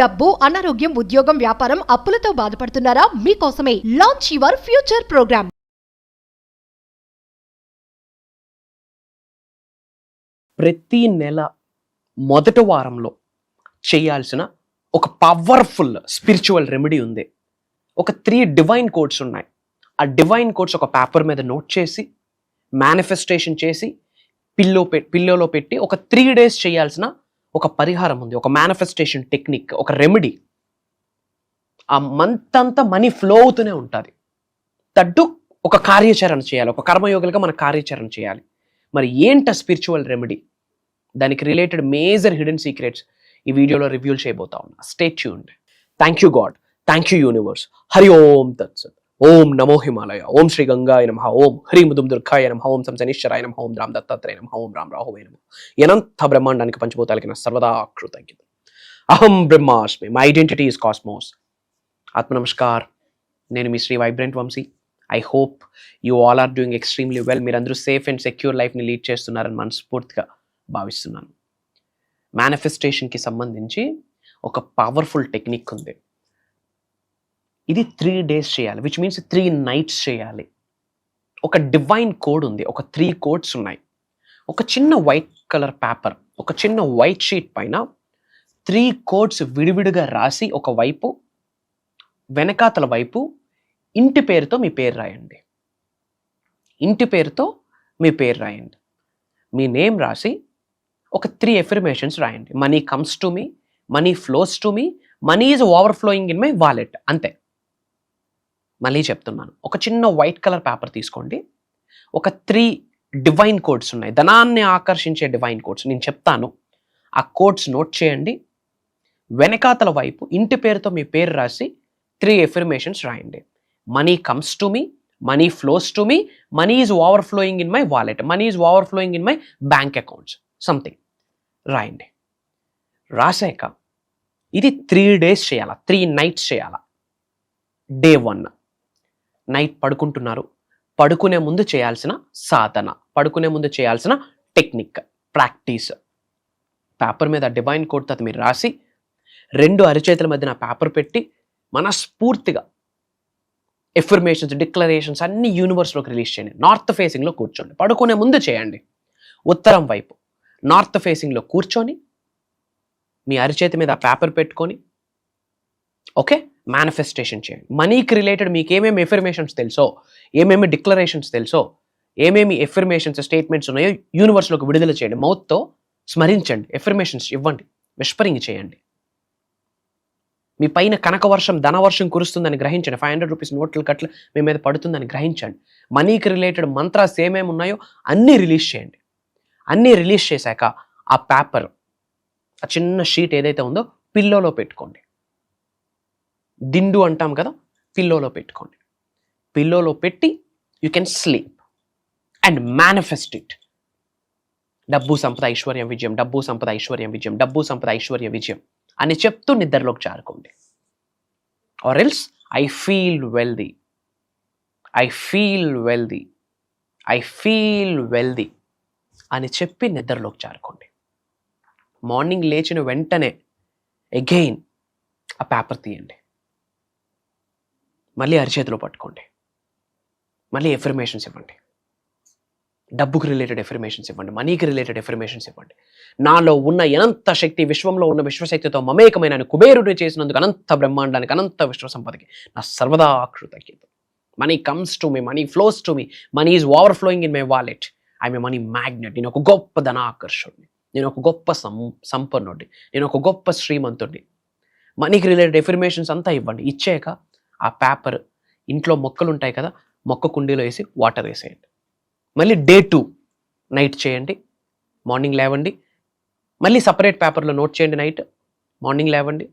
డబ్బు, అనారోగ్యం, ఉద్యోగం, వ్యాపారం, అప్పులతో బాధపడుతున్నారా? మీకోసమే లాంచ్ యువర్ ఫ్యూచర్ ప్రోగ్రామ్. ప్రతి నెల మొదటి వారంలో చేయాల్సిన ఒక పవర్ఫుల్ స్పిరిచువల్ రెమెడీ ఉంది. ఒక 3 డివైన్ కోడ్స్ ఉన్నాయి. ఆ డివైన్ కోడ్స్ ఒక పేపర్ మీద నోట్ చేసి మేనిఫెస్టేషన్ చేసి పిల్లోలో పెట్టి ఒక 3 days చేయాల్సిన ఒక పరిహారం ఉంది. ఒక మేనిఫెస్టేషన్ టెక్నిక్, ఒక రెమెడీ. ఆ మంత్ అంతా మనీ ఫ్లో అవుతూనే ఉంటుంది. తడ్డు ఒక కార్యాచరణ చేయాలి. ఒక కర్మయోగులుగా మన కార్యాచరణ చేయాలి. మరి ఏంట స్పిరిచువల్ రెమెడీ? దానికి రిలేటెడ్ మేజర్ హిడెన్ సీక్రెట్స్ ఈ వీడియోలో రివ్యూ చేయబోతా ఉన్నా. Stay tuned. Thank you God, thank you universe. Hari ఓం తత్సత్. ఓం నమో హిమాలయ. ఓం శ్రీ గంగాయ నమః. ఓం హ్రీం దుమ్ దుర్గాయ నమః. ఓం శనీశ్వరాయ నమః. ఓం రామ్ దత్తాత్రేయ నమః. ఓం రామ్ రాహువే నమః. అనంత బ్రహ్మాండానికి పంచభూతాలకి నా సర్వదా కృతజ్ఞత. అహం బ్రహ్మాస్మి. My identity is cosmos. ఆత్మ నమస్కార్. నేను మీ Shri vibrant Vamshi. I hope you all are doing extremely well. మీరందరూ సేఫ్ అండ్ సెక్యూర్ లైఫ్ని లీడ్ చేస్తున్నారని మనస్ఫూర్తిగా భావిస్తున్నాను. మేనిఫెస్టేషన్కి సంబంధించి ఒక పవర్ఫుల్ టెక్నిక్ ఉంది. ఇది 3 days చేయాలి, విచ్ మీన్స్ 3 nights చేయాలి. ఒక డివైన్ కోడ్ ఉంది. ఒక 3 codes ఉన్నాయి. ఒక చిన్న వైట్ కలర్ పేపర్, ఒక చిన్న వైట్ షీట్ పైన 3 codes విడివిడిగా రాసి ఒక వైపు, వెనకాతల వైపు ఇంటి పేరుతో మీ పేరు రాయండి. ఇంటి పేరుతో మీ పేరు రాయండి. మీ నేమ్ రాసి ఒక 3 affirmations రాయండి. Money comes to me, money flows to me, money is overflowing in my wallet. అంతే. మళ్ళీ చెప్తున్నాను. ఒక చిన్న వైట్ కలర్ పేపర్ తీసుకోండి. ఒక 3 డివైన్ కోడ్స్ ఉన్నాయి. ధనాన్ని ఆకర్షించే డివైన్ కోడ్స్ నేను చెప్తాను. ఆ కోడ్స్ నోట్ చేయండి. వెనకాతల వైపు ఇంటి పేరుతో మీ పేరు రాసి 3 affirmations రాయండి. Money comes to me, money flows to me, money is overflowing in my wallet, money is overflowing in my bank accounts, something రాయండి. రాసాక ఇది 3 days చేయాలా, 3 nights చేయాలా. డే 1 నైట్ పడుకుంటున్నారు. పడుకునే ముందు చేయాల్సిన సాధన, పడుకునే ముందు చేయాల్సిన టెక్నిక్, ప్రాక్టీస్. పేపర్ మీద డివైన్ కోడ్ తో మీరు రాసి 2 అరిచేతుల మధ్యన పేపర్ పెట్టి మనస్ఫూర్తిగా ఎఫర్మేషన్స్, డిక్లరేషన్స్ అన్ని యూనివర్స్లోకి రిలీజ్ చేయండి. నార్త్ ఫేసింగ్లో కూర్చోండి. పడుకునే ముందు చేయండి. ఉత్తరం వైపు నార్త్ ఫేసింగ్లో కూర్చొని మీ అరిచేతి మీద పేపర్ పెట్టుకొని ఓకే మేనిఫెస్టేషన్ చేయండి. మనీకి రిలేటెడ్ మీకు ఏమేమి ఎఫర్మేషన్స్ తెలుసో, ఏమేమి డిక్లరేషన్స్ తెలుసో, ఏమేమి ఎఫర్మేషన్స్ స్టేట్మెంట్స్ ఉన్నాయో యూనివర్స్లోకి విడుదల చేయండి. మౌత్తో స్మరించండి. ఎఫర్మేషన్స్ ఇవ్వండి. విస్పరింగ్ చేయండి. మీ పైన కనకవర్షం, ధనవర్షం కురుస్తుందని గ్రహించండి. 500 రూపీస్ నోట్లు కట్లు మీ మీద పడుతుందని గ్రహించండి. మనీకి రిలేటెడ్ మంత్రాస్ ఏమేమి ఉన్నాయో అన్నీ రిలీజ్ చేయండి. అన్నీ రిలీజ్ చేశాక ఆ పేపర్, ఆ చిన్న షీట్ ఏదైతే ఉందో పిల్లోలో పెట్టుకోండి. దిండు అంటాం కదా, పిల్లోలో పెట్టుకోండి. పిల్లోలో పెట్టి you can sleep and manifest it. డబ్బు సంపద ఐశ్వర్యం విజయం, డబ్బు సంపద ఐశ్వర్యం విజయం, డబ్బు సంపద ఐశ్వర్య విజయం అని చెప్తూ నిద్రలోకి జారుకోండి. Or else I feel wealthy, I feel wealthy, I feel wealthy అని చెప్పి నిద్రలోకి జారుకోండి. మార్నింగ్ లేచిన వెంటనే అగైన్ ఆ పేపర్ తీయండి. మళ్ళీ అరిచేతిలో పట్టుకోండి. మళ్ళీ ఎఫర్మేషన్స్ ఇవ్వండి. డబ్బుకు రిలేటెడ్ ఎఫర్మేషన్స్ ఇవ్వండి. మనీకి రిలేటెడ్ ఎఫర్మేషన్స్ ఇవ్వండి. నాలో ఉన్న అనంత శక్తి, విశ్వంలో ఉన్న విశ్వశక్తితో మమేకమైన కుబేరుడు చేసినందుకు అనంత బ్రహ్మాండానికి, అనంత విశ్వ సంపదకి నా సర్వదా కృతజ్ఞత. Money comes to me, money flows to me, money is overflowing in my wallet. I'm a money magnet. నేను ఒక గొప్ప ధనాకర్షుడిని, నేను ఒక గొప్ప సంపన్నుడిని, నేను ఒక గొప్ప శ్రీమంతుడిని. మనీకి రిలేటెడ్ ఎఫర్మేషన్స్ అంతా ఇవ్వండి. ఇచ్చాక ఆ పేపర్ ఇంట్లో మొక్కలు ఉంటాయి కదా, మొక్క కుండీలో వేసి వాటర్ వేసేయండి. మళ్ళీ డే 2 నైట్ చేయండి. మార్నింగ్ లేవండి. మళ్ళీ సపరేట్ పేపర్లో నోట్ చేయండి. నైట్, మార్నింగ్ లేవండి.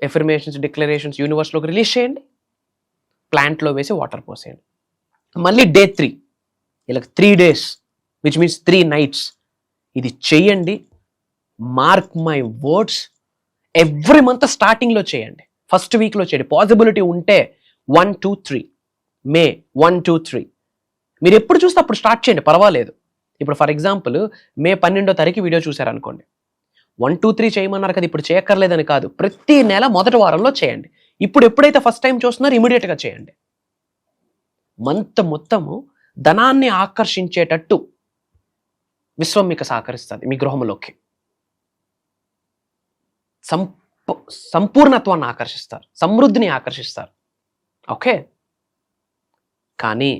ఎఫర్మేషన్స్, డిక్లరేషన్స్ యూనివర్స్లోకి రిలీజ్ చేయండి. ప్లాంట్లో వేసి వాటర్ పోసేయండి. మళ్ళీ డే 3, ఇలా 3 days విచ్ మీన్స్ 3 nights ఇది చెయ్యండి. Mark my words, every month స్టార్టింగ్లో చేయండి. ఫస్ట్ వీక్లో చేయండి. పాసిబిలిటీ ఉంటే 1, 2, 3 మే 1, 2, 3 మీరు ఎప్పుడు చూస్తే అప్పుడు స్టార్ట్ చేయండి, పర్వాలేదు. ఇప్పుడు ఫర్ ఎగ్జాంపుల్ మే 12వ తారీఖు వీడియో చూసారనుకోండి, 1, 2, 3 చేయమన్నారు కదా, ఇప్పుడు చేయక్కర్లేదని కాదు. ప్రతి నెల మొదటి వారంలో చేయండి. ఇప్పుడు ఎప్పుడైతే ఫస్ట్ టైం చూస్తున్నారో ఇమీడియట్గా చేయండి. మంత్ మొత్తము ధనాన్ని ఆకర్షించేటట్టు విశ్వం మీకు సహకరిస్తుంది. మీ గృహంలోకి సంపూర్ణత్వాన్ని ఆకర్షిస్తారు, సమృద్ధిని ఆకర్షిస్తారు. ఓకే, కానీ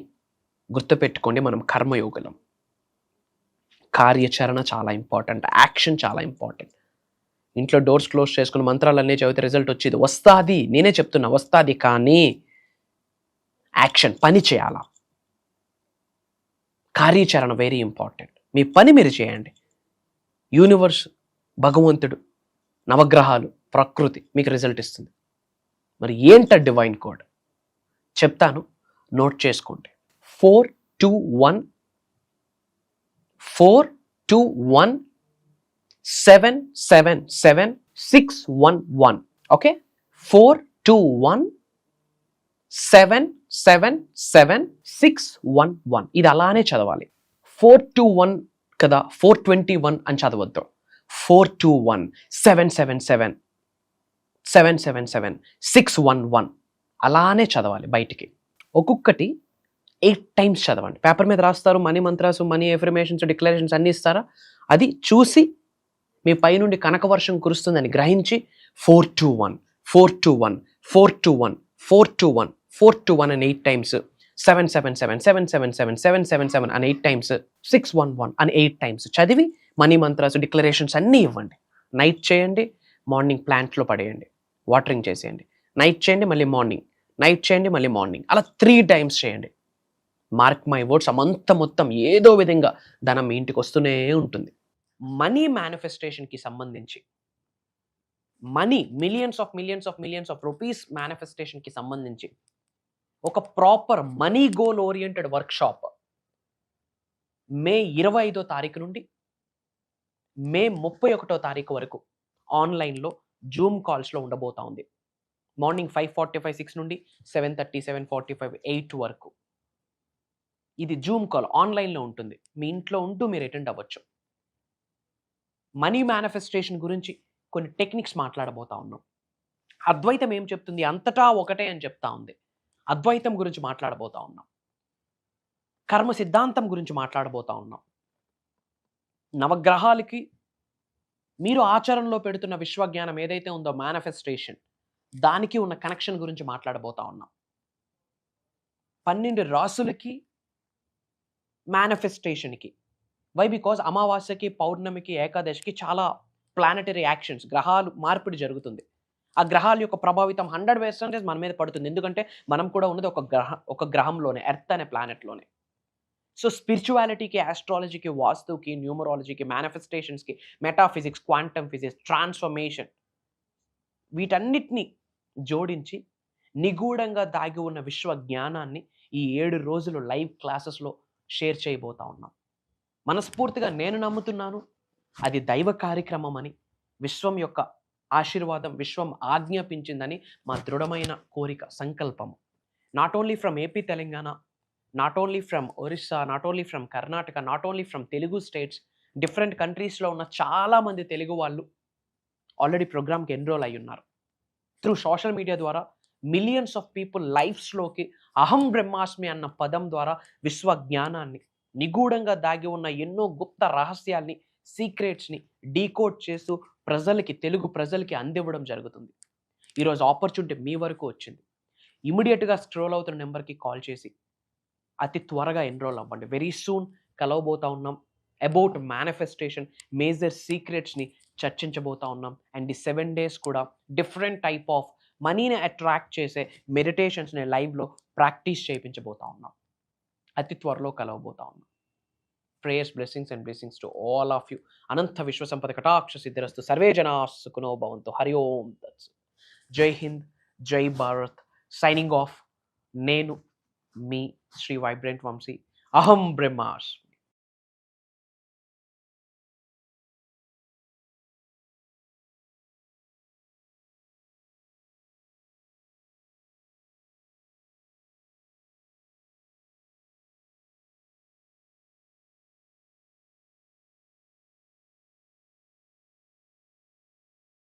గుర్తుపెట్టుకోండి, మనం కర్మయోగులం. కార్యాచరణ చాలా ఇంపార్టెంట్, యాక్షన్ చాలా ఇంపార్టెంట్. ఇంట్లో డోర్స్ క్లోజ్ చేసుకుని మంత్రాలన్నీ చదివితే రిజల్ట్ వచ్చేది వస్తుంది, నేనే చెప్తున్నా వస్తుంది. కానీ యాక్షన్, పని చేయాలా. కార్యాచరణ వెరీ ఇంపార్టెంట్. మీ పని మీరు చేయండి. యూనివర్స్, భగవంతుడు, నవగ్రహాలు, ప్రకృతి మీకు రిజల్ట్ ఇస్తుంది. మరి ఏంట డివైన్ కోడ్ చెప్తాను, నోట్ చేసుకోండి. 421 777 611. ఓకే, 421 777 611. ఇది అలానే చదవాలి. 421 కదా, 421 అని చదవద్దు. 421 777 611 అలానే చదవాలి. బయటికి ఒక్కొక్కటి 8 times చదవండి. పేపర్ మీద రాస్తారు, మనీ మంత్రాసు, మనీ ఎఫర్మేషన్స్, డిక్లరేషన్స్ అన్నీ ఇస్తారా, అది చూసి మీ పైనుండి కనకవర్షం కురుస్తుందని గ్రహించి 421 421 421 421 421 అని 8 times, 777 777 777 అని 8 times, 611 అని 8 times చదివి మనీ మంత్రాసు, డిక్లరేషన్స్ అన్నీ ఇవ్వండి. నైట్ చేయండి, మార్నింగ్ ప్లాంట్లో పడేయండి, వాటరింగ్ చేసేయండి. నైట్ చేయండి, మళ్ళీ మార్నింగ్, నైట్ చేయండి, మళ్ళీ మార్నింగ్, అలా 3 times చేయండి. మార్క్ మై వర్డ్స్, అమంత మొత్తం ఏదో విధంగా ధనం మీ ఇంటికి వస్తూనే ఉంటుంది. మనీ మేనిఫెస్టేషన్కి సంబంధించి, మనీ మిలియన్స్ ఆఫ్ రూపీస్ మేనిఫెస్టేషన్కి సంబంధించి ఒక proper money goal oriented workshop May 25వ తారీఖు నుండి మే 31వ తారీఖు వరకు ఆన్లైన్లో జూమ్ కాల్స్లో ఉండబోతా ఉంది. మార్నింగ్ 5:45 6 నుండి 7:30 7:45 8 వరకు. ఇది జూమ్ కాల్ ఆన్లైన్లో ఉంటుంది. మీ ఇంట్లో ఉంటూ మీరు అటెండ్ అవ్వచ్చు. మనీ మేనిఫెస్టేషన్ గురించి కొన్ని టెక్నిక్స్ మాట్లాడబోతా ఉన్నాం. అద్వైతం ఏం చెప్తుంది, అంతటా ఒకటే అని చెప్తా ఉంది. అద్వైతం గురించి మాట్లాడబోతా ఉన్నాం. కర్మ సిద్ధాంతం గురించి మాట్లాడబోతా ఉన్నాం. నవగ్రహాలకి మీరు ఆచరణలో పెడుతున్న విశ్వజ్ఞానం ఏదైతే ఉందో మేనిఫెస్టేషన్, దానికి ఉన్న కనెక్షన్ గురించి మాట్లాడబోతా ఉన్నాం. 12 రాసులకి మేనిఫెస్టేషన్కి. వై? బికాజ్ అమావాస్యకి, పౌర్ణమికి, ఏకాదశికి చాలా ప్లానెటరీ యాక్షన్స్, గ్రహాలు మార్పిడి జరుగుతుంది. ఆ గ్రహాల యొక్క ప్రభావితం 100% మన మీద పడుతుంది. ఎందుకంటే మనం కూడా ఉన్నది ఒక గ్రహంలోనే, ఎర్త్ అనే ప్లానెట్లోనే. సో స్పిరిచువాలిటీకి, ఆస్ట్రాలజీకి, వాస్తుకి, న్యూమరాలజీకి, మేనిఫెస్టేషన్స్కి, మెటాఫిజిక్స్, క్వాంటమ్ ఫిజిక్స్, ట్రాన్స్ఫర్మేషన్, వీటన్నిటిని జోడించి నిగూఢంగా దాగి ఉన్న విశ్వ జ్ఞానాన్ని ఈ 7 రోజులు లైవ్ క్లాసెస్లో షేర్ చేయబోతా ఉన్నాం. మనస్ఫూర్తిగా నేను నమ్ముతున్నాను అది దైవ కార్యక్రమం అని, విశ్వం యొక్క ఆశీర్వాదం విశ్వం ఆజ్ఞాపించిందని మా దృఢమైన కోరిక, సంకల్పము. Not only from AP Telangana, not only from Orissa, not only from Karnataka, not only from Telugu states, different కంట్రీస్లో ఉన్న చాలామంది తెలుగు వాళ్ళు ఆల్రెడీ ప్రోగ్రామ్కి ఎన్రోల్ అయి ఉన్నారు. త్రూ సోషల్ మీడియా ద్వారా మిలియన్స్ ఆఫ్ పీపుల్ లైఫ్స్లోకి అహం బ్రహ్మాస్మి అన్న పదం ద్వారా విశ్వ జ్ఞానాన్ని, నిగూఢంగా దాగి ఉన్న ఎన్నో గుప్త రహస్యాల్ని, సీక్రెట్స్ని డీకోడ్ చేస్తూ ప్రజలకి, తెలుగు ప్రజలకి అందివ్వడం జరుగుతుంది. ఈరోజు ఆపర్చునిటీ మీ వరకు వచ్చింది. ఇమీడియట్గా స్క్రోల్ అవుతున్న నెంబర్కి కాల్ చేసి అతి త్వరగా ఎన్రోల్ అవ్వండి. వెరీ సూన్ కలవబోతా ఉన్నాం. అబౌట్ మేనిఫెస్టేషన్ మేజర్ సీక్రెట్స్ని చర్చించబోతా ఉన్నాం. అండ్ ఈ 7 days కూడా డిఫరెంట్ టైప్ ఆఫ్ మనీని అట్రాక్ట్ చేసే మెడిటేషన్స్ని లైవ్లో ప్రాక్టీస్ చేయించబోతా ఉన్నాం. అతి త్వరలో కలవబోతా ఉన్నాం. Prayers, blessings and blessings to all of you. అనంత విశ్వ సంపద కటాక్ష సిద్ధిరస్తు. సర్వే జనా సుఖినో భవంతు. హరి ఓం తత్సత్. జై హింద్, జై భారత్. Signing off. నేను మీ శ్రీ వైబ్రెంట్ వంశీ. అహం బ్రహ్మాస్మి.